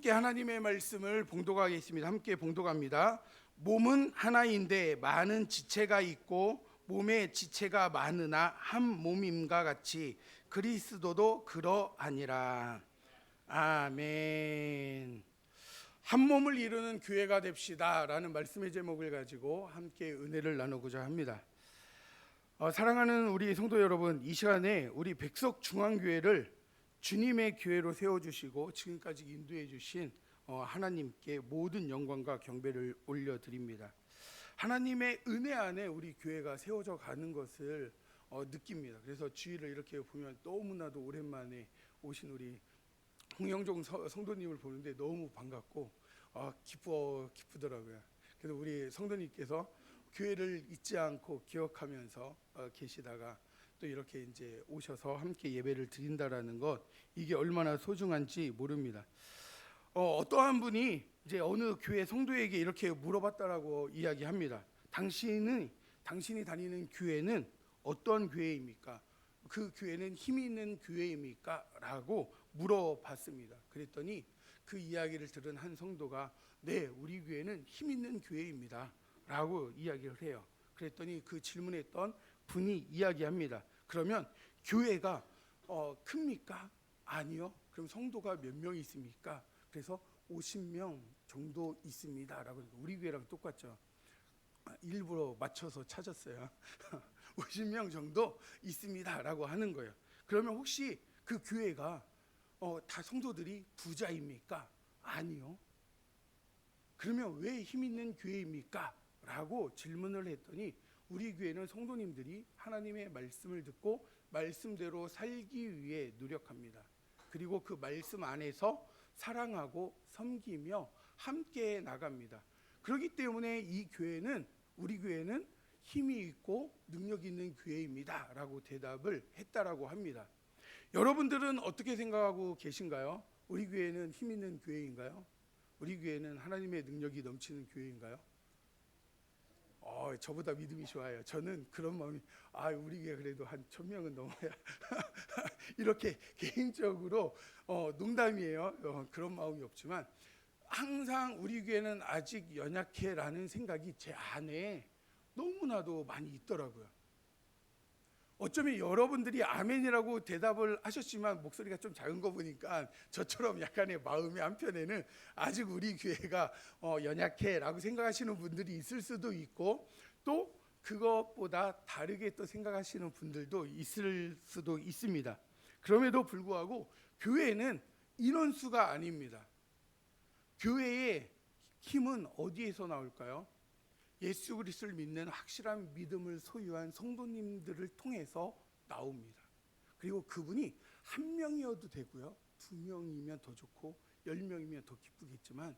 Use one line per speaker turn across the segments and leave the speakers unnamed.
함께 하나님의 말씀을 봉독하겠습니다. 함께 봉독합니다. 몸은 하나인데 많은 지체가 있고 몸에 지체가 많으나 한 몸임과 같이 그리스도도 그러하니라. 아멘. 한 몸을 이루는 교회가 됩시다라는 말씀의 제목을 가지고 함께 은혜를 나누고자 합니다. 사랑하는 우리 성도 여러분, 이 시간에 우리 백석중앙교회를 주님의 교회로 세워주시고 지금까지 인도해 주신 하나님께 모든 영광과 경배를 올려드립니다. 하나님의 은혜 안에 우리 교회가 세워져 가는 것을 느낍니다. 그래서 주일을 이렇게 보면 너무나도 오랜만에 오신 우리 홍영종 성도님을 보는데 너무 반갑고 기쁘더라고요. 그래서 우리 성도님께서 교회를 잊지 않고 기억하면서 계시다가 또 이렇게 이제 오셔서 함께 예배를 드린다라는 것, 이게 얼마나 소중한지 모릅니다. 어떠한 분이 이제 어느 교회 성도에게 이렇게 물어봤다라고 이야기합니다. 당신이 다니는 교회는 어떤 교회입니까? 그 교회는 힘이 있는 교회입니까? 라고 물어봤습니다. 그랬더니 그 이야기를 들은 한 성도가 네, 우리 교회는 힘 있는 교회입니다 라고 이야기를 해요. 그랬더니 그 질문했던 분이 이야기합니다. 그러면 교회가 큽니까? 아니요. 그럼 성도가 몇 명 있습니까? 그래서 50명 정도 있습니다 라고. 우리 교회랑 똑같죠. 일부러 맞춰서 찾았어요. 50명 정도 있습니다 라고 하는 거예요. 그러면 혹시 그 교회가 다 성도들이 부자입니까? 아니요. 그러면 왜 힘 있는 교회입니까? 라고 질문을 했더니 우리 교회는 성도님들이 하나님의 말씀을 듣고 말씀대로 살기 위해 노력합니다. 그리고 그 말씀 안에서 사랑하고 섬기며 함께 나갑니다. 그렇기 때문에 우리 교회는 힘이 있고 능력 있는 교회입니다 라고 대답을 했다라고 합니다. 여러분들은 어떻게 생각하고 계신가요? 우리 교회는 힘 있는 교회인가요? 우리 교회는 하나님의 능력이 넘치는 교회인가요? 저보다 믿음이 좋아요. 저는 그런 마음이, 우리 교회 그래도 한 1000명은 넘어야 이렇게 개인적으로 농담이에요. 그런 마음이 없지만 항상 우리 교회는 아직 연약해라는 생각이 제 안에 너무나도 많이 있더라고요. 어쩌면 여러분들이 아멘이라고 대답을 하셨지만 목소리가 좀 작은 거 보니까 저처럼 약간의 마음의 한편에는 아직 우리 교회가 연약해라고 생각하시는 분들이 있을 수도 있고, 또 그것보다 다르게 또 생각하시는 분들도 있을 수도 있습니다. 그럼에도 불구하고 교회는 인원수가 아닙니다. 교회의 힘은 어디에서 나올까요? 예수 그리스도를 믿는 확실한 믿음을 소유한 성도님들을 통해서 나옵니다. 그리고 그분이 한 명이어도 되고요, 2명이면 더 좋고 10명이면 더 기쁘겠지만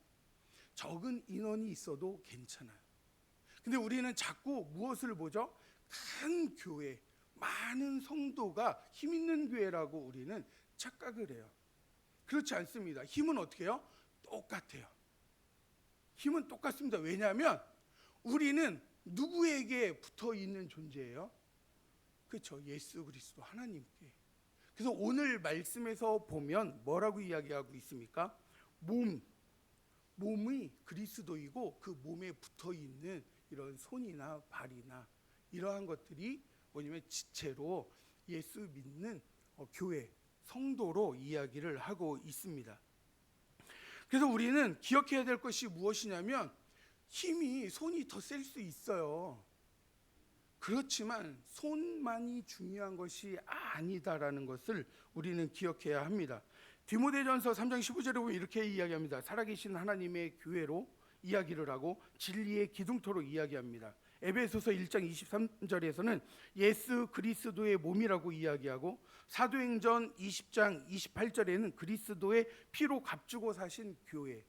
적은 인원이 있어도 괜찮아요. 근데 우리는 자꾸 무엇을 보죠? 큰 교회, 많은 성도가 힘 있는 교회라고 우리는 착각을 해요. 그렇지 않습니다. 힘은 어떻게 해요? 똑같아요. 힘은 똑같습니다. 왜냐하면 우리는 누구에게 붙어 있는 존재예요? 그렇죠. 예수 그리스도 하나님께. 그래서 오늘 말씀에서 보면 뭐라고 이야기하고 있습니까? 몸이 그리스도이고 그 몸에 붙어 있는 이런 손이나 발이나 이러한 것들이 뭐냐면 지체로 예수 믿는 교회, 성도로 이야기를 하고 있습니다. 그래서 우리는 기억해야 될 것이 무엇이냐면 손이 더 셀 수 있어요. 그렇지만 손만이 중요한 것이 아니다라는 것을 우리는 기억해야 합니다. 디모데전서 3장 15절에 보면 이렇게 이야기합니다. 살아계신 하나님의 교회로 이야기를 하고 진리의 기둥토로 이야기합니다. 에베소서 1장 23절에서는 예수 그리스도의 몸이라고 이야기하고 사도행전 20장 28절에는 그리스도의 피로 값주고 사신 교회.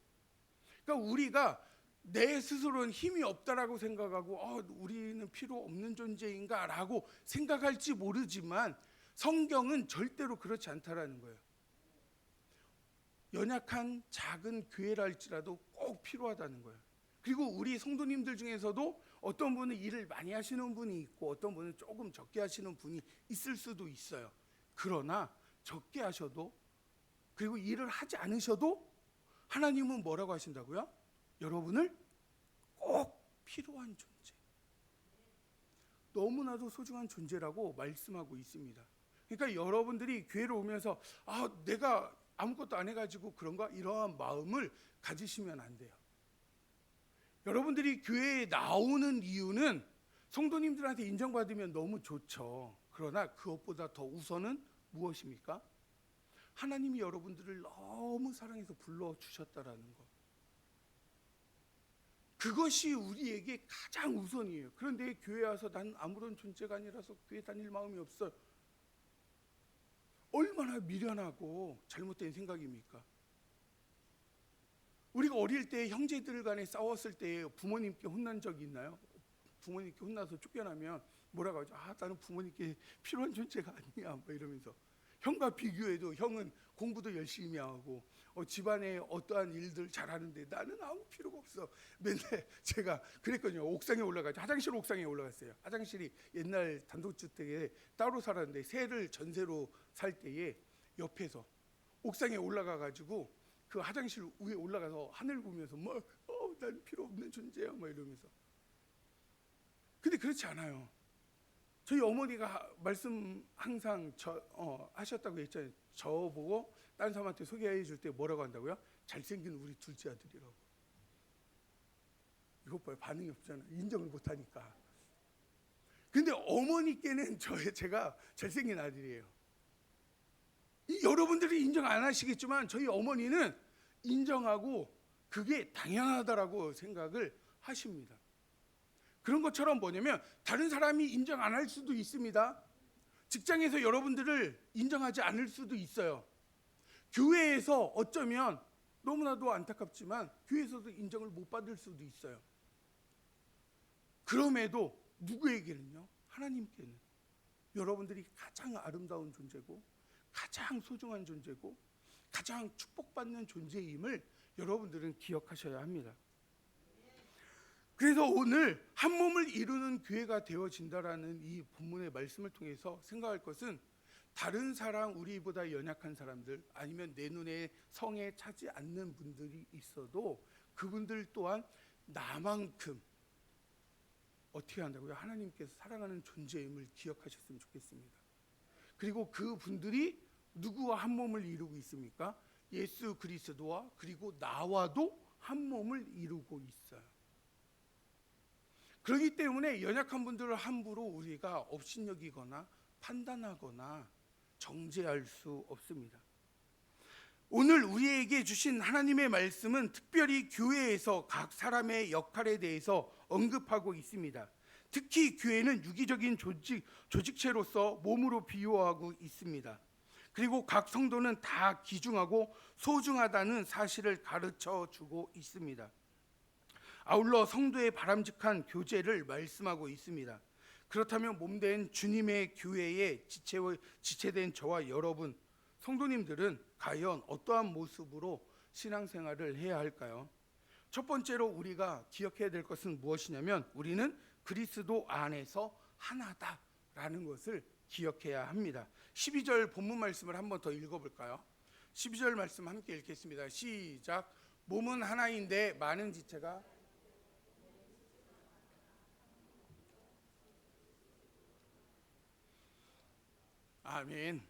그러니까 우리가 내 스스로는 힘이 없다라고 생각하고 우리는 필요 없는 존재인가 라고 생각할지 모르지만 성경은 절대로 그렇지 않다라는 거예요. 연약한 작은 교회라 할지라도 꼭 필요하다는 거예요. 그리고 우리 성도님들 중에서도 어떤 분은 일을 많이 하시는 분이 있고 어떤 분은 조금 적게 하시는 분이 있을 수도 있어요. 그러나 적게 하셔도, 그리고 일을 하지 않으셔도 하나님은 뭐라고 하신다고요? 여러분을 꼭 필요한 존재, 너무나도 소중한 존재라고 말씀하고 있습니다. 그러니까 여러분들이 교회로 오면서 내가 아무것도 안 해가지고 그런가, 이러한 마음을 가지시면 안 돼요. 여러분들이 교회에 나오는 이유는 성도님들한테 인정받으면 너무 좋죠. 그러나 그것보다 더 우선은 무엇입니까? 하나님이 여러분들을 너무 사랑해서 불러주셨다라는 것, 그것이 우리에게 가장 우선이에요. 그런데 교회 와서 난 아무런 존재가 아니라서 교회 다닐 마음이 없어요. 얼마나 미련하고 잘못된 생각입니까? 우리가 어릴 때 형제들 간에 싸웠을 때 부모님께 혼난 적이 있나요? 부모님께 혼나서 쫓겨나면 뭐라고 하죠? 나는 부모님께 필요한 존재가 아니야, 뭐 이러면서. 형과 비교해도 형은 공부도 열심히 하고 집안에 어떠한 일들 잘하는데 나는 아무 필요가 없어. 맨날 제가 그랬거든요. 옥상에 올라가죠. 화장실 옥상에 올라갔어요. 화장실이 옛날 단독주택에 따로 살았는데 새를 전세로 살 때에 옆에서 옥상에 올라가 가지고 그 화장실 위에 올라가서 하늘 보면서 난 필요 없는 존재야, 뭐 이러면서. 근데 그렇지 않아요. 저희 어머니가 말씀 항상 하셨다고 했잖아요. 저보고 다른 사람한테 소개해 줄 때 뭐라고 한다고요? 잘생긴 우리 둘째 아들이라고. 이것 봐요, 반응이 없잖아요. 인정을 못하니까. 근데 어머니께는 제가 잘생긴 아들이에요. 여러분들이 인정 안 하시겠지만 저희 어머니는 인정하고 그게 당연하다라고 생각을 하십니다. 그런 것처럼 뭐냐면 다른 사람이 인정 안 할 수도 있습니다. 직장에서 여러분들을 인정하지 않을 수도 있어요. 교회에서 어쩌면 너무나도 안타깝지만 교회에서도 인정을 못 받을 수도 있어요. 그럼에도 누구에게는요? 하나님께는 여러분들이 가장 아름다운 존재고 가장 소중한 존재고 가장 축복받는 존재임을 여러분들은 기억하셔야 합니다. 그래서 오늘 한 몸을 이루는 교회가 되어진다라는 이 본문의 말씀을 통해서 생각할 것은, 다른 사람, 우리보다 연약한 사람들, 아니면 내 눈에 성에 차지 않는 분들이 있어도 그분들 또한 나만큼 어떻게 한다고요? 하나님께서 사랑하는 존재임을 기억하셨으면 좋겠습니다. 그리고 그분들이 누구와 한 몸을 이루고 있습니까? 예수 그리스도와 그리고 나와도 한 몸을 이루고 있어요. 그렇기 때문에 연약한 분들을 함부로 우리가 업신여기거나 판단하거나 정죄할 수 없습니다. 오늘 우리에게 주신 하나님의 말씀은 특별히 교회에서 각 사람의 역할에 대해서 언급하고 있습니다. 특히 교회는 유기적인 조직체로서 몸으로 비유하고 있습니다. 그리고 각 성도는 다 귀중하고 소중하다는 사실을 가르쳐 주고 있습니다. 아울러 성도의 바람직한 교제를 말씀하고 있습니다. 그렇다면 몸된 주님의 교회에 지체된 저와 여러분 성도님들은 과연 어떠한 모습으로 신앙생활을 해야 할까요? 첫 번째로 우리가 기억해야 될 것은 무엇이냐면, 우리는 그리스도 안에서 하나다라는 것을 기억해야 합니다. 12절 본문 말씀을 한번 더 읽어볼까요? 12절 말씀 함께 읽겠습니다. 시작. 몸은 하나인데 많은 지체가 아멘.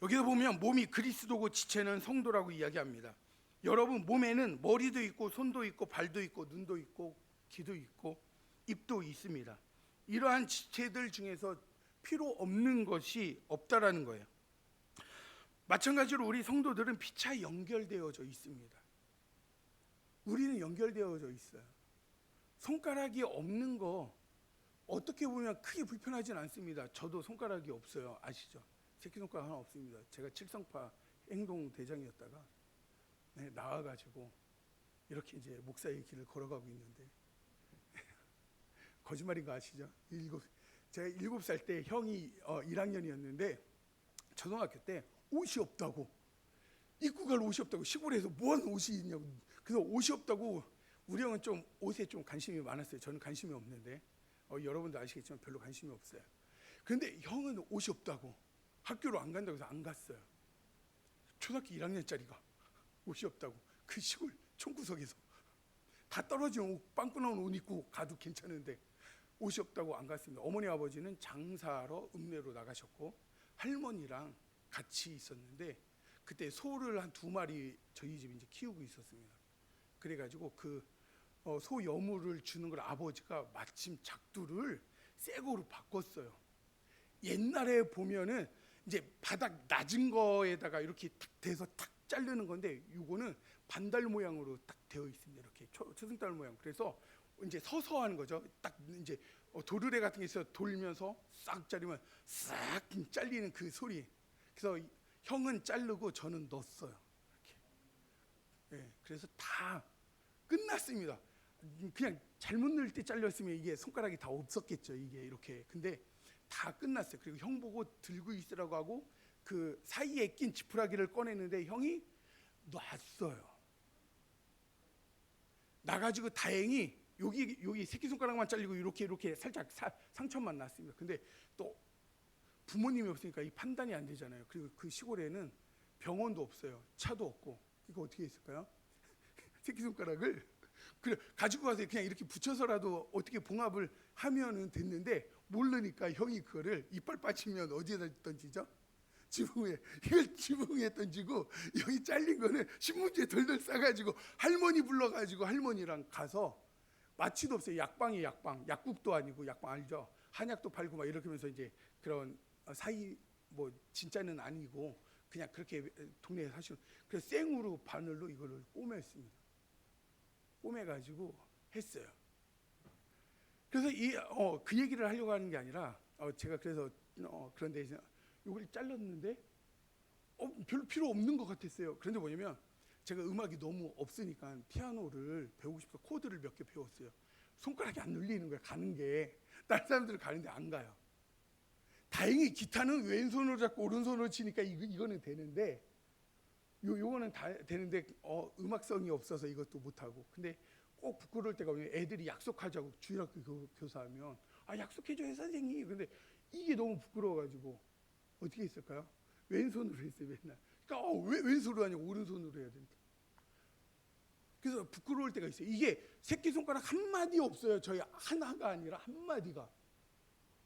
여기서 보면 몸이 그리스도고 지체는 성도라고 이야기합니다. 여러분, 몸에는 머리도 있고 손도 있고 발도 있고 눈도 있고 귀도 있고 입도 있습니다. 이러한 지체들 중에서 필요 없는 것이 없다라는 거예요. 마찬가지로 우리 성도들은 피차 연결되어져 있습니다. 우리는 연결되어져 있어요. 손가락이 없는 거 어떻게 보면 크게 불편하진 않습니다. 저도 손가락이 없어요. 아시죠? 새끼손가락 하나 없습니다. 제가 칠성파 행동대장이었다가 나와가지고 이렇게 이제 목사의 길을 걸어가고 있는데 거짓말인 거 아시죠? 제가 7살 때 형이 1학년이었는데 초등학교 때 옷이 없다고, 입고 갈 옷이 없다고, 시골에서 뭐하는 옷이 있냐고. 그래서 옷이 없다고. 우리 형은 좀 옷에 좀 관심이 많았어요. 저는 관심이 없는데 여러분도 아시겠지만 별로 관심이 없어요. 그런데 형은 옷이 없다고 학교로 안 간다고 해서 안 갔어요. 초등학교 1학년짜리가 옷이 없다고. 그 시골 총구석에서 다 떨어진 옷, 빵꾸 나온 옷 입고 가도 괜찮은데 옷이 없다고 안 갔습니다. 어머니 아버지는 장사하러 읍내로 나가셨고 할머니랑 같이 있었는데 그때 소를 한 2마리 저희 집에 이제 키우고 있었습니다. 그래가지고 소 여물을 주는 걸 아버지가 마침 작두를 새 거로 바꿨어요. 옛날에 보면은 이제 바닥 낮은 거에다가 이렇게 탁 대서 탁 자르는 건데 이거는 반달 모양으로 딱 되어 있습니다. 이렇게 초승달 모양. 그래서 이제 서서 하는 거죠. 딱 이제 도르래 같은 게 있어서 돌면서 싹 자르면 싹 잘리는 그 소리. 그래서 형은 자르고 저는 넣었어요. 이렇게. 네, 그래서 다 끝났습니다. 그냥 잘못 넣을 때 잘렸으면 이게 손가락이 다 없었겠죠. 이게 이렇게. 근데 다 끝났어요. 그리고 형 보고 들고 있으라고 하고 그 사이에 낀 지푸라기를 꺼냈는데 형이 놨어요. 나가지고 다행히 여기 새끼손가락만 잘리고 이렇게 살짝 상처만 났습니다. 근데 또 부모님이 없으니까 이 판단이 안 되잖아요. 그리고 그 시골에는 병원도 없어요. 차도 없고. 그러니까 어떻게 했을까요? 새끼손가락을 가지고 가서 그냥 이렇게 붙여서라도 어떻게 봉합을 하면은 됐는데 모르니까 형이 그거를 이빨 빠지면 어디에다 던지죠? 지붕에. 이걸 지붕에 던지고 여기 잘린 거는 신문지에 덜덜 싸가지고 할머니 불러가지고 할머니랑 가서 마취도 없어요. 약방이 약방. 약국도 아니고 약방 알죠? 한약도 팔고 막 이렇게 하면서 이제 그런 사이 뭐 진짜는 아니고 그냥 그렇게 동네에 사시는. 그래서 생으로 바늘로 이거를 꼬맸습니다. 꼬매가지고 했어요. 그래서 그 얘기를 하려고 하는 게 아니라 제가 그래서 그런데 이걸 잘랐는데 별로 필요 없는 것 같았어요. 그런데 뭐냐면 제가 음악이 너무 없으니까 피아노를 배우고 싶어서 코드를 몇 개 배웠어요. 손가락이 안 눌리는 거야. 가는 게 다른 사람들은 가는데 안 가요. 다행히 기타는 왼손으로 잡고 오른손으로 치니까 이거는 되는데 요거는 다 되는데 음악성이 없어서 이것도 못하고. 근데 꼭 부끄러울 때가 오면 애들이 약속하자고 주일학교 교사하면 약속해줘요 선생님. 근데 이게 너무 부끄러워가지고 어떻게 했을까요? 왼손으로 했어요 맨날. 그러니까 왜 왼손으로 하냐고 오른손으로 해야 된다. 그래서 부끄러울 때가 있어요. 이게 새끼손가락 한 마디 없어요. 저희 하나가 아니라 한 마디가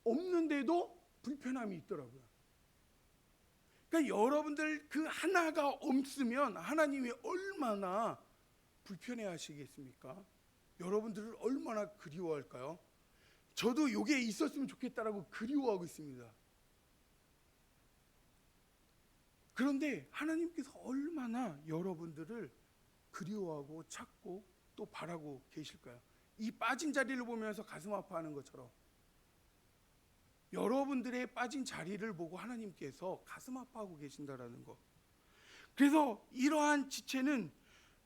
없는데도 불편함이 있더라고요. 그러니까 여러분들 그 하나가 없으면 하나님이 얼마나 불편해하시겠습니까? 여러분들을 얼마나 그리워할까요? 저도 이게 있었으면 좋겠다라고 그리워하고 있습니다. 그런데 하나님께서 얼마나 여러분들을 그리워하고 찾고 또 바라고 계실까요? 이 빠진 자리를 보면서 가슴 아파하는 것처럼 여러분들의 빠진 자리를 보고 하나님께서 가슴 아파하고 계신다라는 것. 그래서 이러한 지체는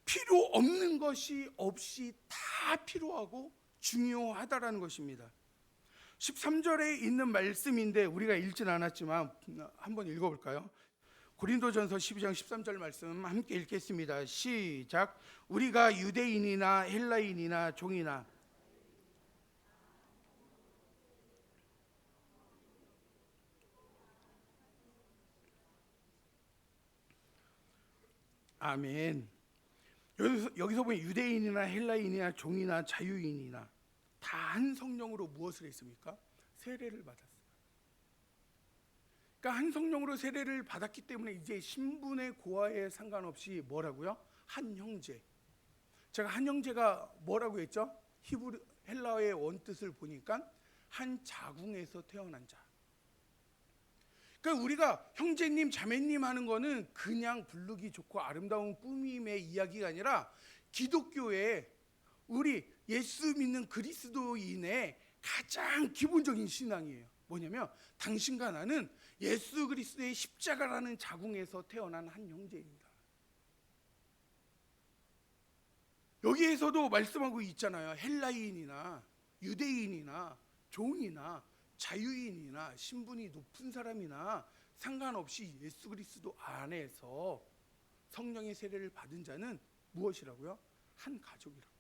필요 없는 것이 없이 다 필요하고 중요하다라는 것입니다. 13절에 있는 말씀인데 우리가 읽진 않았지만 한번 읽어볼까요? 고린도전서 12장 13절 말씀 함께 읽겠습니다. 시작. 우리가 유대인이나 헬라인이나 종이나 아멘. 여기서 보면 유대인이나 헬라인이나 종이나 자유인이나 다 한 성령으로 무엇을 했습니까? 세례를 받았어요. 그러니까 한 성령으로 세례를 받았기 때문에 이제 신분의 고하에 상관없이 뭐라고요? 한 형제. 제가 한 형제가 뭐라고 했죠? 히브리 헬라어의 원뜻을 보니까 한 자궁에서 태어난 자. 그러니까 우리가 형제님 자매님 하는 거는 그냥 부르기 좋고 아름다운 꾸밈의 이야기가 아니라 기독교의 우리 예수 믿는 그리스도인의 가장 기본적인 신앙이에요. 뭐냐면 당신과 나는 예수 그리스도의 십자가라는 자궁에서 태어난 한 형제입니다. 여기에서도 말씀하고 있잖아요. 헬라인이나 유대인이나 종이나 자유인이나 신분이 높은 사람이나 상관없이 예수 그리스도 안에서 성령의 세례를 받은 자는 무엇이라고요? 한 가족이라고.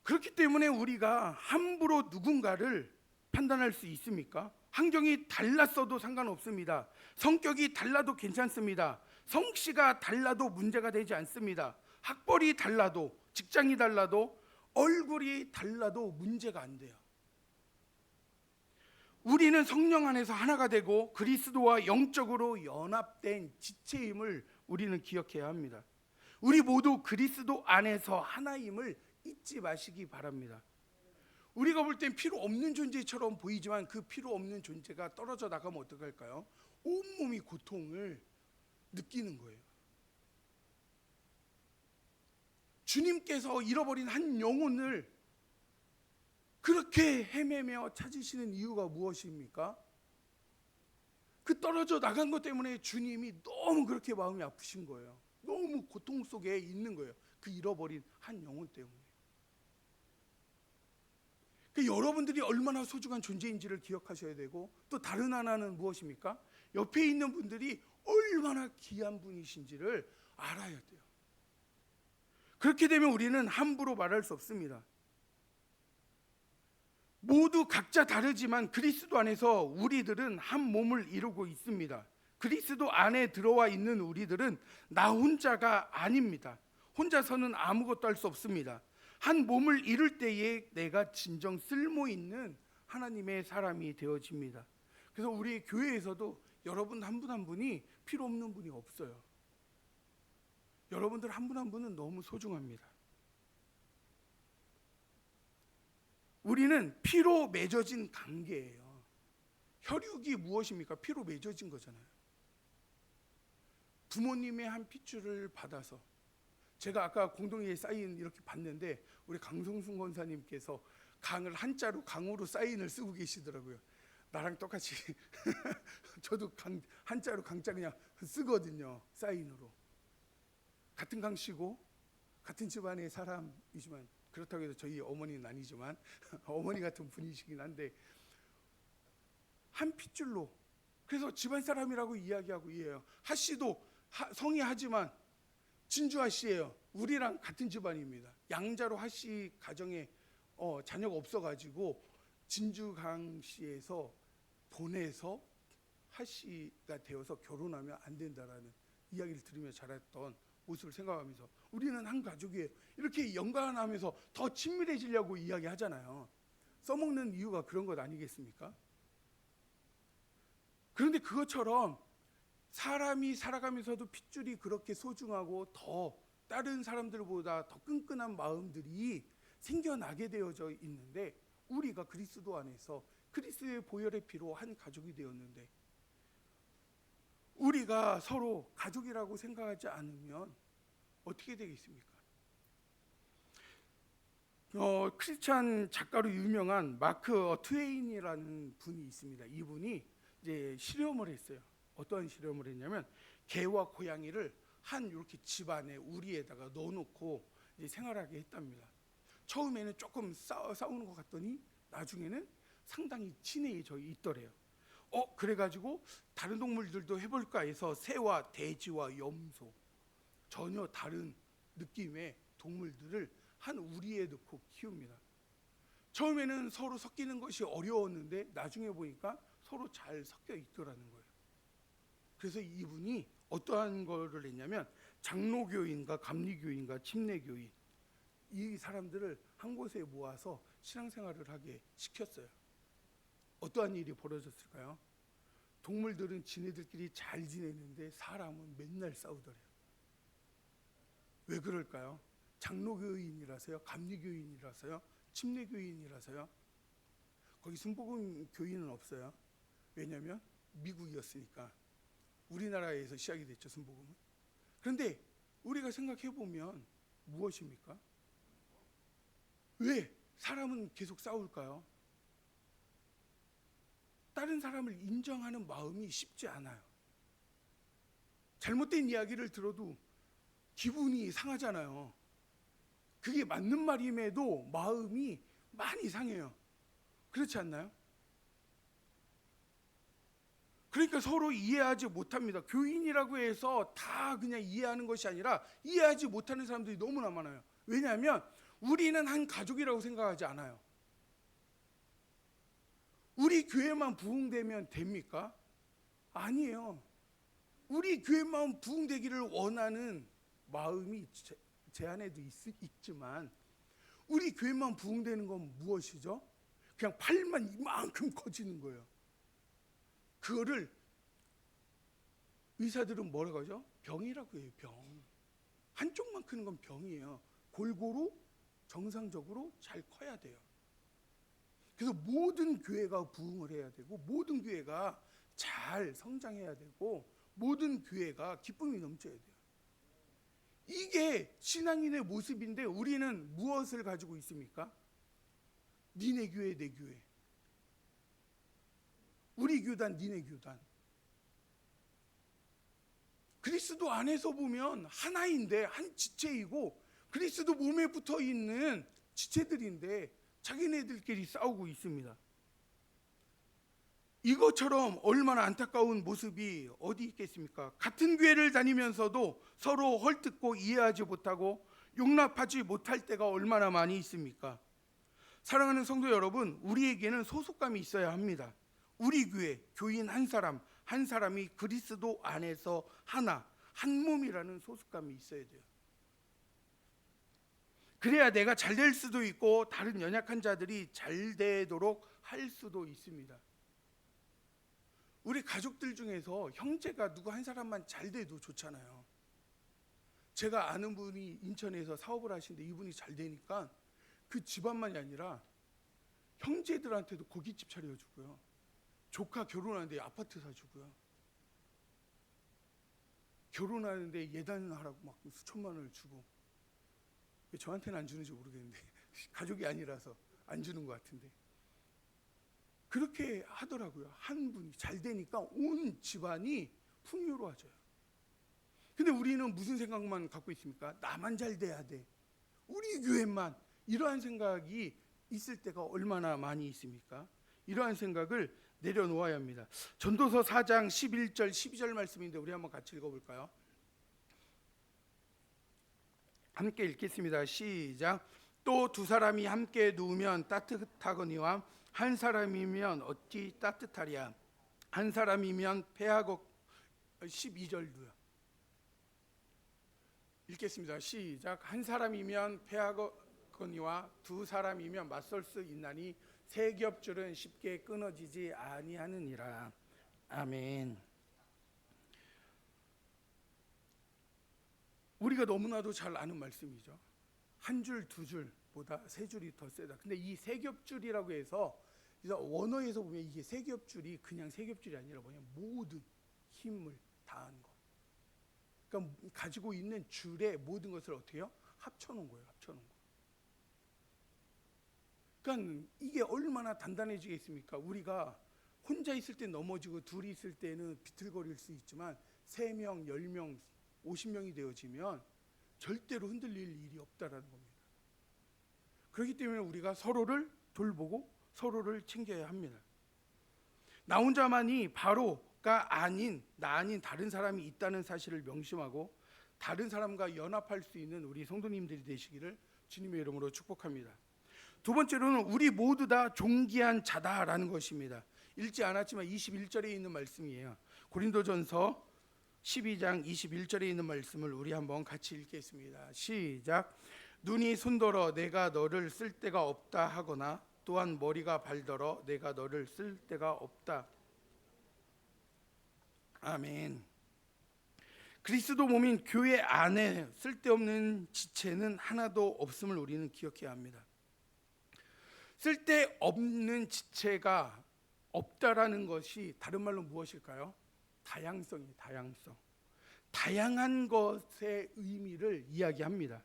그렇기 때문에 우리가 함부로 누군가를 판단할 수 있습니까? 환경이 달랐어도 상관없습니다. 성격이 달라도 괜찮습니다. 성씨가 달라도 문제가 되지 않습니다. 학벌이 달라도, 직장이 달라도, 얼굴이 달라도 문제가 안 돼요. 우리는 성령 안에서 하나가 되고 그리스도와 영적으로 연합된 지체임을 우리는 기억해야 합니다. 우리 모두 그리스도 안에서 하나임을 잊지 마시기 바랍니다. 우리가 볼 땐 필요 없는 존재처럼 보이지만 그 필요 없는 존재가 떨어져 나가면 어떡할까요? 온몸이 고통을 느끼는 거예요. 주님께서 잃어버린 한 영혼을 그렇게 헤매며 찾으시는 이유가 무엇입니까? 그 떨어져 나간 것 때문에 주님이 너무 그렇게 마음이 아프신 거예요. 너무 고통 속에 있는 거예요. 그 잃어버린 한 영혼 때문에. 여러분들이 얼마나 소중한 존재인지를 기억하셔야 되고, 또 다른 하나는 무엇입니까? 옆에 있는 분들이 얼마나 귀한 분이신지를 알아야 돼요. 그렇게 되면 우리는 함부로 말할 수 없습니다. 모두 각자 다르지만 그리스도 안에서 우리들은 한 몸을 이루고 있습니다. 그리스도 안에 들어와 있는 우리들은 나 혼자가 아닙니다. 혼자서는 아무것도 할 수 없습니다. 한 몸을 이룰 때에 내가 진정 쓸모 있는 하나님의 사람이 되어집니다. 그래서 우리 교회에서도 여러분 한 분 한 분이 필요 없는 분이 없어요. 여러분들 한 분 한 분은 너무 소중합니다. 우리는 피로 맺어진 관계예요. 혈육이 무엇입니까? 피로 맺어진 거잖아요. 부모님의 한 핏줄을 받아서, 제가 아까 공동회에 사인 이렇게 봤는데 우리 강성순 권사님께서 강을 한자로 강으로 사인을 쓰고 계시더라고요. 나랑 똑같이 저도 한자로 강자 그냥 쓰거든요. 사인으로. 같은 강씨고 같은 집안의 사람이지만, 그렇다고 해서 저희 어머니는 아니지만 어머니 같은 분이시긴 한데 한 핏줄로, 그래서 집안 사람이라고 이야기하고 이해해요. 하씨도 성이 하지만 진주 하씨예요. 우리랑 같은 집안입니다. 양자로 하씨 가정에 자녀가 없어가지고 진주강 씨에서 보내서 하씨가 되어서 결혼하면 안 된다라는 이야기를 들으며 자랐던 모습을 생각하면서, 우리는 한 가족이에요. 이렇게 연관하면서 더 친밀해지려고 이야기하잖아요. 써먹는 이유가 그런 것 아니겠습니까? 그런데 그것처럼 사람이 살아가면서도 핏줄이 그렇게 소중하고 더 다른 사람들보다 더 끈끈한 마음들이 생겨나게 되어져 있는데, 우리가 그리스도 안에서 그리스도의 보혈의 피로 한 가족이 되었는데, 우리가 서로 가족이라고 생각하지 않으면 어떻게 되겠습니까? 크리스찬 작가로 유명한 마크 트웨인이라는 분이 있습니다. 이분이 이제 실험을 했어요. 어떠한 실험을 했냐면, 개와 고양이를 한 이렇게 집안에 우리에다가 넣어놓고 이제 생활하게 했답니다. 처음에는 조금 싸우는 것 같더니 나중에는 상당히 친해져 있더래요. 그래가지고 다른 동물들도 해볼까 해서 새와 돼지와 염소, 전혀 다른 느낌의 동물들을 한 우리에 넣고 키웁니다. 처음에는 서로 섞이는 것이 어려웠는데 나중에 보니까 서로 잘 섞여 있더라는 거예요. 그래서 이분이 어떠한 거를 했냐면, 장로교인과 감리교인과 침례교인, 이 사람들을 한 곳에 모아서 신앙생활을 하게 시켰어요. 어떠한 일이 벌어졌을까요? 동물들은 지네들끼리 잘 지내는데 사람은 맨날 싸우더래요. 왜 그럴까요? 장로교인이라서요? 감리교인이라서요? 침례교인이라서요? 거기 순복음 교인은 없어요. 왜냐하면 미국이었으니까. 우리나라에서 시작이 됐죠, 순복음은. 그런데 우리가 생각해 보면 무엇입니까? 왜 사람은 계속 싸울까요? 다른 사람을 인정하는 마음이 쉽지 않아요. 잘못된 이야기를 들어도 기분이 상하잖아요. 그게 맞는 말임에도 마음이 많이 상해요. 그렇지 않나요? 그러니까 서로 이해하지 못합니다. 교인이라고 해서 다 그냥 이해하는 것이 아니라 이해하지 못하는 사람들이 너무나 많아요. 왜냐하면 우리는 한 가족이라고 생각하지 않아요. 우리 교회만 부흥되면 됩니까? 아니에요. 우리 교회만 부흥되기를 원하는 마음이 제 안에도 있지만 우리 교회만 부흥되는 건 무엇이죠? 그냥 팔만 이만큼 커지는 거예요. 그거를 의사들은 뭐라고 하죠? 병이라고 해요. 병. 한쪽만 크는 건 병이에요. 골고루 정상적으로 잘 커야 돼요. 그래서 모든 교회가 부흥을 해야 되고 모든 교회가 잘 성장해야 되고 모든 교회가 기쁨이 넘쳐야 돼요. 이게 신앙인의 모습인데 우리는 무엇을 가지고 있습니까? 니네 교회 내 교회, 우리 교단 니네 교단. 그리스도 안에서 보면 하나인데 한 지체이고 그리스도 몸에 붙어 있는 지체들인데 자기네들끼리 싸우고 있습니다. 이것처럼 얼마나 안타까운 모습이 어디 있겠습니까? 같은 교회를 다니면서도 서로 헐뜯고 이해하지 못하고 용납하지 못할 때가 얼마나 많이 있습니까? 사랑하는 성도 여러분, 우리에게는 소속감이 있어야 합니다. 우리 교회 교인 한 사람이 그리스도 안에서 하나, 한 몸이라는 소속감이 있어야 돼요. 그래야 내가 잘 될 수도 있고 다른 연약한 자들이 잘 되도록 할 수도 있습니다. 우리 가족들 중에서 형제가 누구 한 사람만 잘 돼도 좋잖아요. 제가 아는 분이 인천에서 사업을 하시는데 이분이 잘 되니까 그 집안만이 아니라 형제들한테도 고깃집 차려주고요. 조카 결혼하는데 아파트 사주고요. 결혼하는데 예단하라고 막 수천만 원을 주고. 저한테는 안 주는지 모르겠는데 가족이 아니라서 안 주는 것 같은데 그렇게 하더라고요. 한 분이 잘 되니까 온 집안이 풍요로워져요. 근데 우리는 무슨 생각만 갖고 있습니까? 나만 잘 돼야 돼, 우리 교회만, 이러한 생각이 있을 때가 얼마나 많이 있습니까? 이러한 생각을 내려놓아야 합니다. 전도서 4장 11절 12절 말씀인데 우리 한번 같이 읽어볼까요? 함께 읽겠습니다. 시작. 또 두 사람이 함께 누우면 따뜻하거니와 한 사람이면 어찌 따뜻하랴. 한 사람이면 패하고. 12절도요. 읽겠습니다. 시작. 한 사람이면 패하거니와 두 사람이면 맞설 수 있나니 세 겹줄은 쉽게 끊어지지 아니하느니라. 아멘. 우리가 너무나도 잘 아는 말씀이죠. 한 줄, 두 줄보다 세 줄이 더 세다. 근데 이 세 겹줄이라고 해서 원어에서 보면 이게 세 겹줄이 그냥 세 겹줄이 아니라 뭐냐, 모든 힘을 다한 거. 그러니까 가지고 있는 줄에 모든 것을 어떻게 해요? 합쳐놓은 거예요. 합쳐놓은 거. 그러니까 이게 얼마나 단단해지겠습니까? 우리가 혼자 있을 때 넘어지고 둘이 있을 때는 비틀거릴 수 있지만 3명, 10명, 50명이 되어지면 절대로 흔들릴 일이 없다라는 겁니다. 그렇기 때문에 우리가 서로를 돌보고 서로를 챙겨야 합니다. 나 혼자만이 바로가 아닌, 나 아닌 다른 사람이 있다는 사실을 명심하고 다른 사람과 연합할 수 있는 우리 성도님들이 되시기를 주님의 이름으로 축복합니다. 두 번째로는 우리 모두 다 존귀한 자다라는 것입니다. 읽지 않았지만 21절에 있는 말씀이에요. 고린도전서 12장 21절에 있는 말씀을 우리 한번 같이 읽겠습니다. 시작. 눈이 손더러 내가 너를 쓸 데가 없다 하거나 또한 머리가 발더러 내가 너를 쓸 데가 없다. 아멘. 그리스도 몸인 교회 안에 쓸데없는 지체는 하나도 없음을 우리는 기억해야 합니다. 쓸데없는 지체가 없다라는 것이 다른 말로 무엇일까요? 다양성이에요. 다양성. 다양한 것의 의미를 이야기합니다.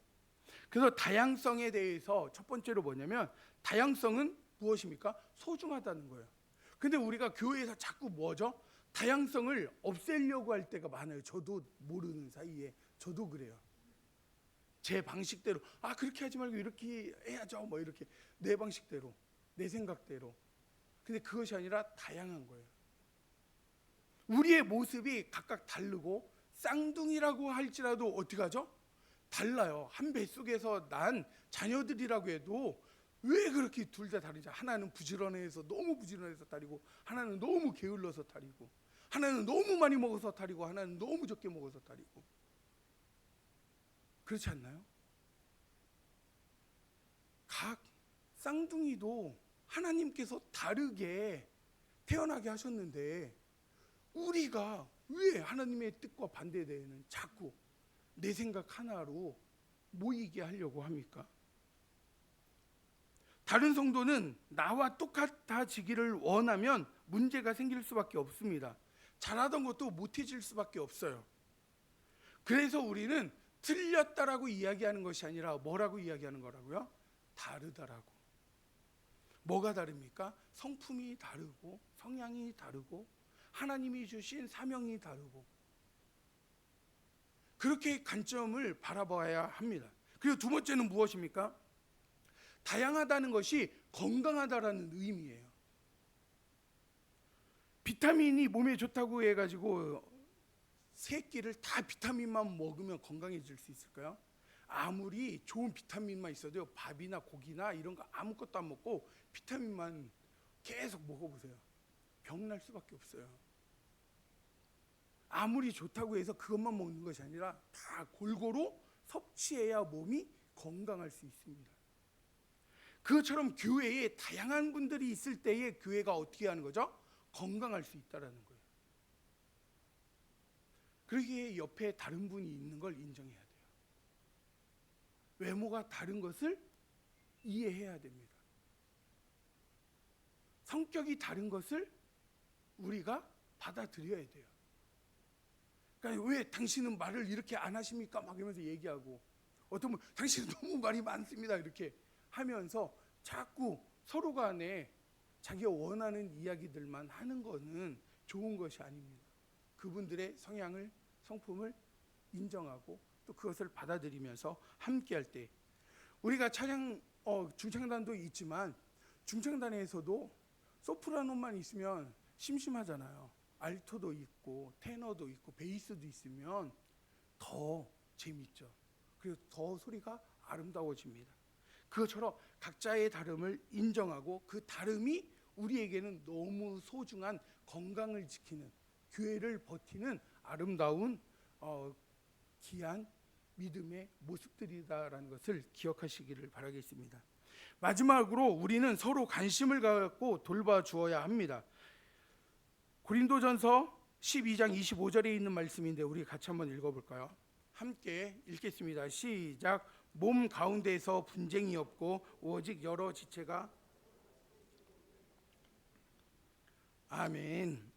그래서 다양성에 대해서 첫 번째로 뭐냐면 다양성은 무엇입니까? 소중하다는 거예요. 근데 우리가 교회에서 자꾸 뭐죠? 다양성을 없애려고 할 때가 많아요. 저도 모르는 사이에 저도 그래요. 제 방식대로 그렇게 하지 말고 이렇게 해야죠. 뭐 이렇게 내 방식대로, 내 생각대로. 근데 그것이 아니라 다양한 거예요. 우리의 모습이 각각 다르고 쌍둥이라고 할지라도 어떻게 하죠? 달라요. 한 뱃속에서 난 자녀들이라고 해도 왜 그렇게 둘 다 다르죠? 하나는 부지런해서 너무 부지런해서 다르고 하나는 너무 게을러서 다르고 하나는 너무 많이 먹어서 다리고 하나는 너무 적게 먹어서 다리고. 그렇지 않나요? 각 쌍둥이도 하나님께서 다르게 태어나게 하셨는데 우리가 왜 하나님의 뜻과 반대되는 자꾸 내 생각 하나로 모이게 하려고 합니까? 다른 성도는 나와 똑같아지기를 원하면 문제가 생길 수밖에 없습니다. 잘하던 것도 못해질 수밖에 없어요. 그래서 우리는 틀렸다라고 이야기하는 것이 아니라 뭐라고 이야기하는 거라고요? 다르다라고. 뭐가 다릅니까? 성품이 다르고 성향이 다르고 하나님이 주신 사명이 다르고, 그렇게 관점을 바라봐야 합니다. 그리고 두 번째는 무엇입니까? 다양하다는 것이 건강하다라는 의미예요. 비타민이 몸에 좋다고 해가지고 세 끼를 다 비타민만 먹으면 건강해질 수 있을까요? 아무리 좋은 비타민만 있어도요, 밥이나 고기나 이런 거 아무것도 안 먹고 비타민만 계속 먹어보세요. 병날 수밖에 없어요. 아무리 좋다고 해서 그것만 먹는 것이 아니라 다 골고루 섭취해야 몸이 건강할 수 있습니다. 그것처럼 교회에 다양한 분들이 있을 때에 교회가 어떻게 하는 거죠? 건강할 수 있다라는 거예요. 그러기에 옆에 다른 분이 있는 걸 인정해야 돼요. 외모가 다른 것을 이해해야 됩니다. 성격이 다른 것을 우리가 받아들여야 돼요. 그러니까 왜 당신은 말을 이렇게 안 하십니까? 막 이러면서 얘기하고, 어떤 분 당신은 너무 말이 많습니다 이렇게 하면서 자꾸 서로 간에 자기가 원하는 이야기들만 하는 거는 좋은 것이 아닙니다. 그분들의 성향을, 성품을 인정하고 또 그것을 받아들이면서 함께할 때, 우리가 중창단도 있지만 중창단에서도 소프라노만 있으면 심심하잖아요. 알토도 있고 테너도 있고 베이스도 있으면 더 재밌죠. 그리고 더 소리가 아름다워집니다. 그것처럼 각자의 다름을 인정하고 그 다름이 우리에게는 너무 소중한 건강을 지키는, 교회를 버티는 아름다운 귀한 믿음의 모습들이다라는 것을 기억하시기를 바라겠습니다. 마지막으로 우리는 서로 관심을 갖고 돌봐주어야 합니다. 고린도전서 12장 25절에 있는 말씀인데 우리 같이 한번 읽어볼까요? 함께 읽겠습니다. 시작. 몸 가운데서 분쟁이 없고 오직 여러 지체가. 아멘.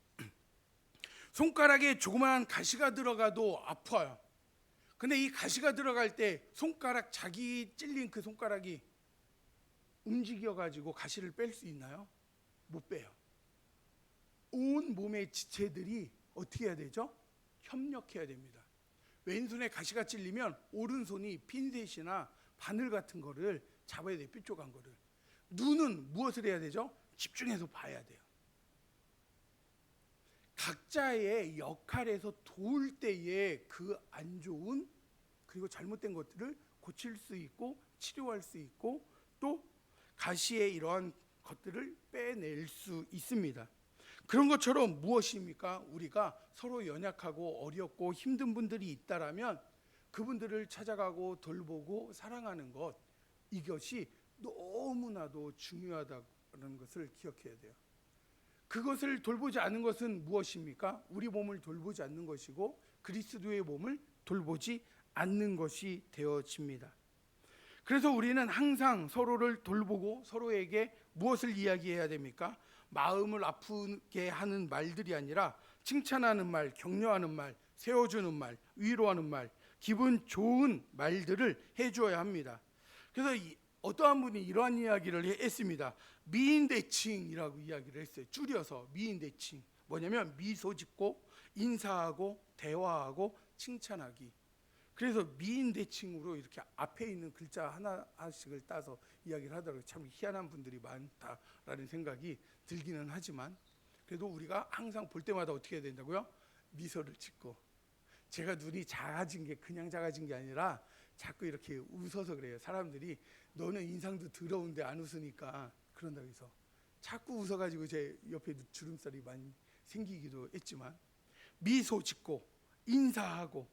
손가락에 조그마한 가시가 들어가도 아파요. 근데 이 가시가 들어갈 때 손가락, 자기 찔린 그 손가락이 움직여 가지고 가시를 뺄 수 있나요? 못 빼요. 온 몸의 지체들이 어떻게 해야 되죠? 협력해야 됩니다. 왼손에 가시가 찔리면 오른손이 핀셋이나 바늘 같은 거를 잡아야 돼요. 뾰족한 거를. 눈은 무엇을 해야 되죠? 집중해서 봐야 돼요. 각자의 역할에서 도울 때에 그 안 좋은 그리고 잘못된 것들을 고칠 수 있고 치료할 수 있고 또 가시의 이러한 것들을 빼낼 수 있습니다. 그런 것처럼 무엇입니까? 우리가 서로 연약하고 어렵고 힘든 분들이 있다라면 그분들을 찾아가고 돌보고 사랑하는 것, 이것이 너무나도 중요하다는 것을 기억해야 돼요. 그것을 돌보지 않는 것은 무엇입니까? 우리 몸을 돌보지 않는 것이고 그리스도의 몸을 돌보지 않는 것이 되어집니다. 그래서 우리는 항상 서로를 돌보고 서로에게 무엇을 이야기해야 됩니까? 마음을 아프게 하는 말들이 아니라 칭찬하는 말, 격려하는 말, 세워주는 말, 위로하는 말, 기분 좋은 말들을 해주어야 합니다. 그래서 어떠한 분이 이러한 이야기를 했습니다. 미인대칭이라고 이야기를 했어요. 줄여서 미인대칭. 뭐냐면 미소 짓고 인사하고 대화하고 칭찬하기. 그래서 미인대칭으로 이렇게 앞에 있는 글자 하나씩을 따서 이야기를 하더라고요. 참 희한한 분들이 많다라는 생각이 들기는 하지만 그래도 우리가 항상 볼 때마다 어떻게 해야 된다고요? 미소를 짓고. 제가 눈이 작아진 게 그냥 작아진 게 아니라 자꾸 이렇게 웃어서 그래요. 사람들이 너는 인상도 더러운데 안 웃으니까 그런다고 해서 자꾸 웃어가지고 제 옆에 주름살이 많이 생기기도 했지만 미소 짓고 인사하고,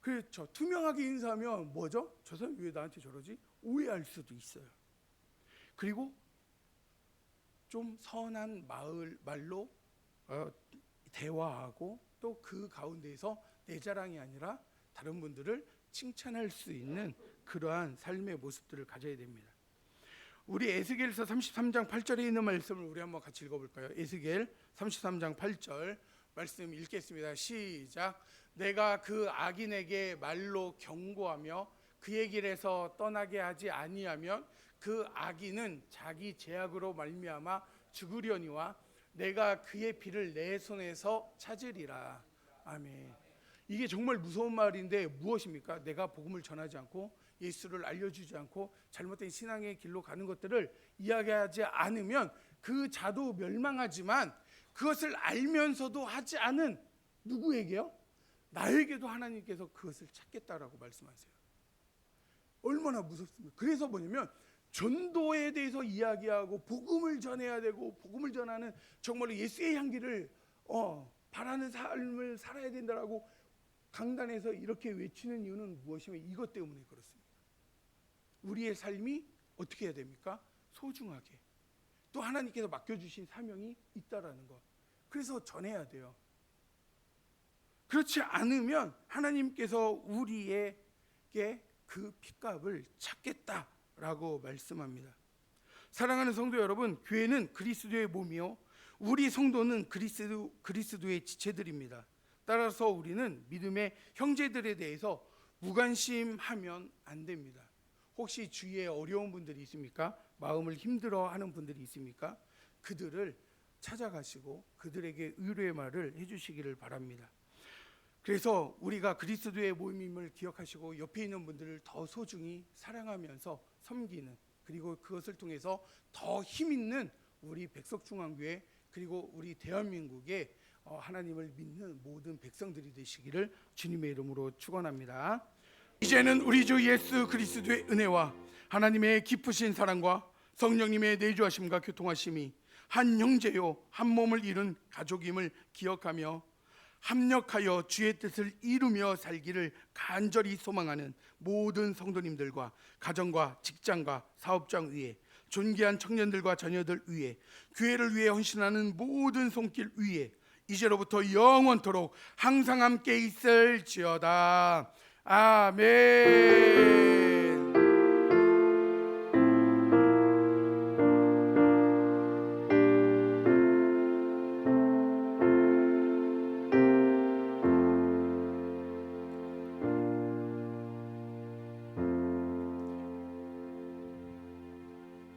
그렇죠. 투명하게 인사하면 뭐죠? 저 사람 왜 나한테 저러지? 오해할 수도 있어요. 그리고 좀 선한 말로 대화하고, 또 그 가운데에서 내 자랑이 아니라 다른 분들을 칭찬할 수 있는 그러한 삶의 모습들을 가져야 됩니다. 우리 에스겔서 33장 8절에 있는 말씀을 우리 한번 같이 읽어볼까요? 에스겔 33장 8절 말씀 읽겠습니다. 시작. 내가 그 악인에게 말로 경고하며 그의 길에서 떠나게 하지 아니하면 그 악인은 자기 죄악으로 말미암아 죽으려니와 내가 그의 피를 내 손에서 찾으리라. 아멘. 이게 정말 무서운 말인데 무엇입니까? 내가 복음을 전하지 않고 예수를 알려주지 않고 잘못된 신앙의 길로 가는 것들을 이야기하지 않으면 그 자도 멸망하지만, 그것을 알면서도 하지 않은 누구에게요? 나에게도 하나님께서 그것을 찾겠다라고 말씀하세요. 얼마나 무섭습니까? 그래서 뭐냐면 전도에 대해서 이야기하고 복음을 전해야 되고, 복음을 전하는 정말로 예수의 향기를 바라는 삶을 살아야 된다라고 강단에서 이렇게 외치는 이유는 무엇이며 이것 때문에 그렇습니다. 우리의 삶이 어떻게 해야 됩니까? 소중하게, 또 하나님께서 맡겨주신 사명이 있다라는 것, 그래서 전해야 돼요. 그렇지 않으면 하나님께서 우리에게 그 핏값을 찾겠다라고 말씀합니다. 사랑하는 성도 여러분, 교회는 그리스도의 몸이요 우리 성도는 그리스도의 지체들입니다. 따라서 우리는 믿음의 형제들에 대해서 무관심하면 안 됩니다. 혹시 주위에 어려운 분들이 있습니까? 마음을 힘들어하는 분들이 있습니까? 그들을 찾아가시고 그들에게 위로의 말을 해주시기를 바랍니다. 그래서 우리가 그리스도의 모임임을 기억하시고 옆에 있는 분들을 더 소중히 사랑하면서 섬기는, 그리고 그것을 통해서 더 힘있는 우리 백석중앙교회, 그리고 우리 대한민국의 하나님을 믿는 모든 백성들이 되시기를 주님의 이름으로 축원합니다. 이제는 우리 주 예수 그리스도의 은혜와 하나님의 깊으신 사랑과 성령님의 내주하심과 교통하심이 한 형제요 한 몸을 이룬 가족임을 기억하며 합력하여 주의 뜻을 이루며 살기를 간절히 소망하는 모든 성도님들과 가정과 직장과 사업장 위에, 존귀한 청년들과 자녀들 위에, 교회를 위해 헌신하는 모든 손길 위에 이제로부터 영원토록 항상 함께 있을지어다. 아멘.